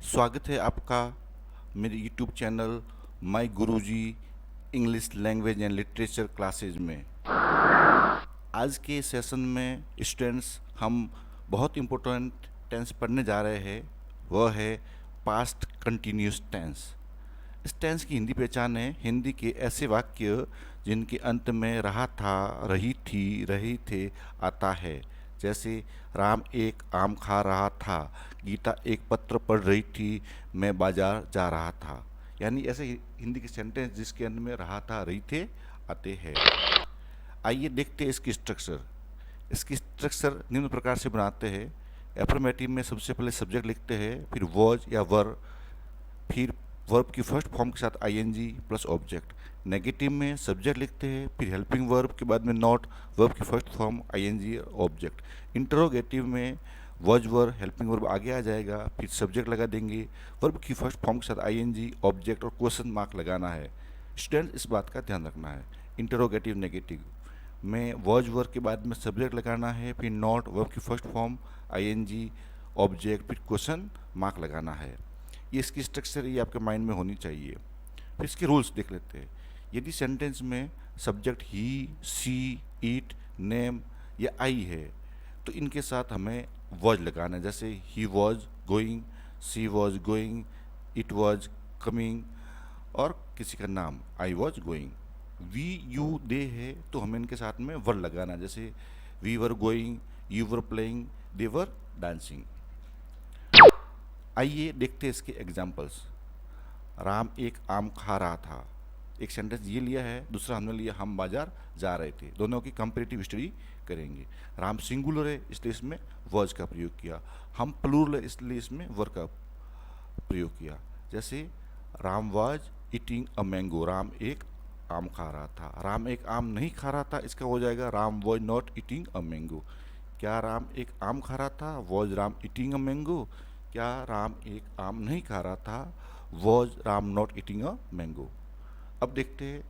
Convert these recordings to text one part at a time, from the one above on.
स्वागत है आपका मेरे YouTube channel my Guruji English language and literature classes में। आज के सेशन में स्टूडेंट्स हम बहुत इम्पोर्टेंट टेंस पढ़ने जा रहे हैं। वह है पास्ट कंटिन्यूस टेंस। इस टेंस की हिंदी पहचान है हिंदी के ऐसे वाक्य जिनके अंत में रहा था, रही थी, रहे थे आता है। जैसे राम एक आम खा रहा था, गीता एक पत्र पढ़ रही थी, मैं बाजार जा रहा था। यानी ऐसे हिंदी के सेंटेंस जिसके अंत में रहा था, रही थे आते हैं। आइए देखते हैं इसकी स्ट्रक्चर। इसकी स्ट्रक्चर निम्न प्रकार से बनाते हैं। एफर्मेटिव में सबसे पहले सब्जेक्ट लिखते हैं, फिर वॉज या वर, फिर वर्ब की फर्स्ट फॉर्म के साथ आईएनजी प्लस ऑब्जेक्ट। नेगेटिव में सब्जेक्ट लिखते हैं, फिर हेल्पिंग वर्ब के बाद में नॉट, वर्ब की first form ING object. Interrogative में वॉज वर, हेल्पिंग वर्ब आगे आ जाएगा, फिर सब्जेक्ट लगा देंगे, वर्ब की फर्स्ट फॉर्म के साथ आईएनजी ऑब्जेक्ट और क्वेश्चन मार्क लगाना है। स्टूडेंट इस बात का ध्यान रखना है। इंटरोगेटिव नेगेटिव में वॉज वर्ब के बाद में सब्जेक्ट लगाना है, फिर नॉट, वर्ब की फर्स्ट फॉर्म आईएनजी ऑब्जेक्ट, फिर क्वेश्चन मार्क लगाना है। ये इसकी स्ट्रक्चर ये आपके माइंड में होनी चाहिए। फिर इसके रूल्स देख लेते हैं। यदि सेंटेंस में subject he, she, it, name या आई है तो इनके साथ हमें वॉज लगाना है। जैसे ही was going, she was going, it was coming, और किसी का नाम I was going. We, you, they है तो हमें इनके साथ में वर लगाना। जैसे we were going, you were playing, they were dancing. आइए देखते हैं इसके एग्जाम्पल्स। राम एक आम खा रहा था, एक सेंटेंस ये लिया है, दूसरा हमने लिया हम बाजार जा रहे थे। दोनों की कंपेरेटिव स्टडी करेंगे। राम सिंगुलर है इसलिए इसमें वर्ज का प्रयोग किया, हम प्लूरल है इसलिए इसमें वर का प्रयोग किया। जैसे Ram was eating a mango, Ram एक आम खा रहा था। राम एक आम नहीं खा रहा था, इसका हो जाएगा Ram was not eating a mango. क्या राम एक आम खा रहा था, was Ram eating a mango. क्या राम एक आम नहीं खा रहा था, was Ram not eating a mango. अब देखते हैं।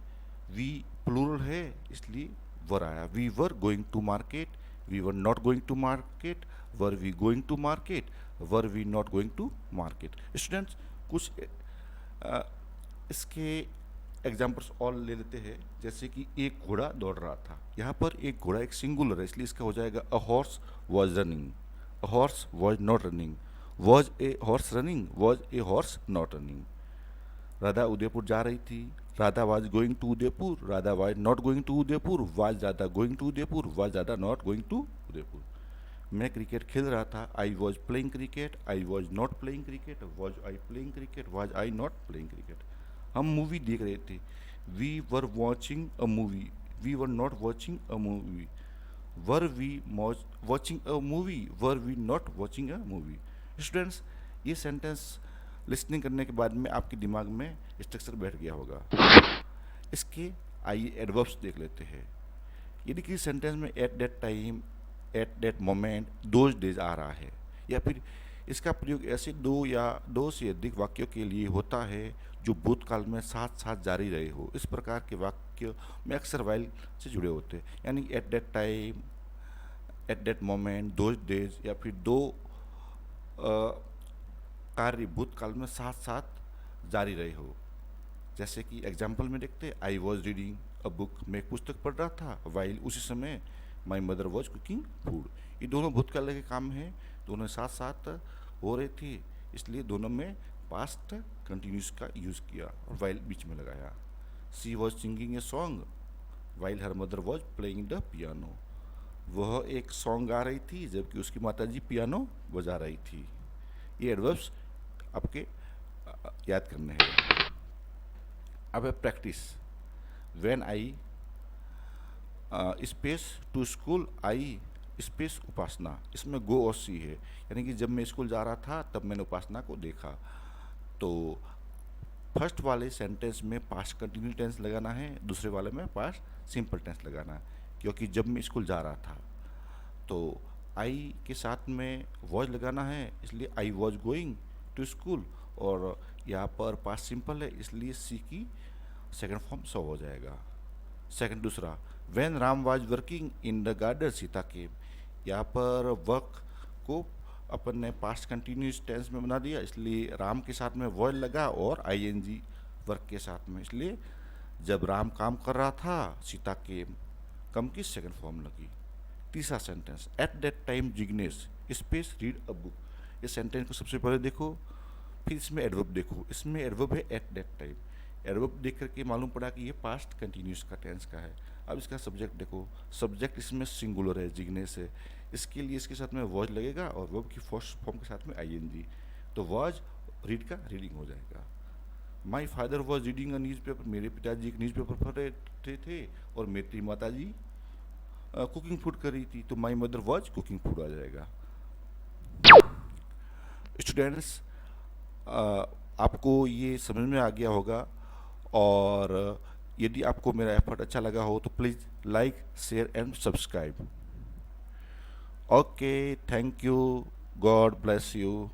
वी प्लूरल है इसलिए वर आया। We were going to market, we were not going to market, were we going to market, were we not going to market. Students कुछ इसके examples और ले लेते हैं। जैसे कि एक घोड़ा दौड़ रहा था, यहाँ पर एक घोड़ा एक सिंगुलर है इसलिए इसका हो जाएगा a horse was running, a horse was not running. Was a horse running, was a horse not running. Radha Udaipur जा रही थी, Radha was going to Udaipur, Radha was not going to Udaipur, was Radha going to Udaipur, was Radha not going to Udaipur. मैं cricket खेल रहा था, I was playing cricket, I was not playing cricket, was I playing cricket, was I not playing cricket. हम movie देख रहे थे, we were watching a movie, we were not watching a movie, were we watching a movie, were we not watching a movie. Students ये sentence listening करने के बाद में आपके दिमाग में स्ट्रक्चर बैठ गया होगा। इसके आइए एडवर्ब्स देख लेते हैं। यदि किसी सेंटेंस में at that time, at that moment, those days आ रहा है, या फिर इसका प्रयोग ऐसे दो या दो से अधिक वाक्यों के लिए होता है जो भूतकाल में साथ साथ जारी रहे हो, इस प्रकार के वाक्य में अक्सर वाइल से जुड़े होते हैं। यानी eight that time, at that moment, those days, या फिर दो कार्य भूतकाल में साथ साथ जारी रहे हो। जैसे कि एग्जाम्पल में देखते हैं, I was reading a book, मैं एक पुस्तक पढ़ रहा था, वाइल उसी समय माई मदर वॉज कुकिंग फूड। ये दोनों भूतकाल के काम हैं, दोनों साथ साथ हो रहे थे इसलिए दोनों में पास्ट कंटिन्यूस का यूज़ किया और वाइल बीच में लगाया। She was singing a song while her mother was playing the piano. वह एक सॉन्ग गा रही थी जबकि उसकी माताजी पियानो बजा रही थी। ये एडवर्ब्स आपके याद करने हैं। अब है practice. When I space to school, I space Upasana, इसमें गो और सी है। यानी कि जब मैं स्कूल जा रहा था तब मैंने उपासना को देखा। तो फर्स्ट वाले सेंटेंस में पास्ट कंटिन्यू टेंस लगाना है, दूसरे वाले में पास्ट सिंपल टेंस लगाना है। क्योंकि जब मैं स्कूल जा रहा था तो आई के साथ में वॉज लगाना है इसलिए I was going to school, और यहाँ पर पास्ट सिंपल है इसलिए सी की सेकंड फॉर्म सो हो जाएगा। सेकंड दूसरा, when Ram was working in the garden Sita came, यहाँ पर वर्क को अपन ने पास्ट कंटिन्यूस टेंस में बना दिया, इसलिए राम के साथ में वॉयल लगा और आईएनजी वर्क के साथ में, इसलिए जब राम काम कर रहा था सीता के कम की सेकंड फॉर्म लगी। तीसरा sentence, eight that time Jignesh space read a book. इस सेंटेंस को सबसे पहले देखो, फिर इसमें एडवर्ब देखो। इसमें एडवर्ब है एट दैट टाइम। एडवर्ब देख करके मालूम पड़ा कि ये पास्ट कंटिन्यूस का टेंस का है। अब इसका सब्जेक्ट देखो, सब्जेक्ट इसमें सिंगुलर है, जिग्नेश है, इसके लिए इसके साथ में वॉज लगेगा और वर्ब की फर्स्ट फॉर्म के साथ में आईएनजी, तो वॉज रीड का रीडिंग हो जाएगा। My father was reading a news paper, मेरे पिताजी एक न्यूज़ पेपर पढ़ रहे थे और मेरी माताजी कुकिंग फूड कर रही थी, तो my mother was cooking food आ जाएगा। स्टूडेंट्स, आपको ये समझ में आ गया होगा, और यदि आपको मेरा एफर्ट अच्छा लगा हो तो please like share and subscribe. Okay, thank you, God bless you.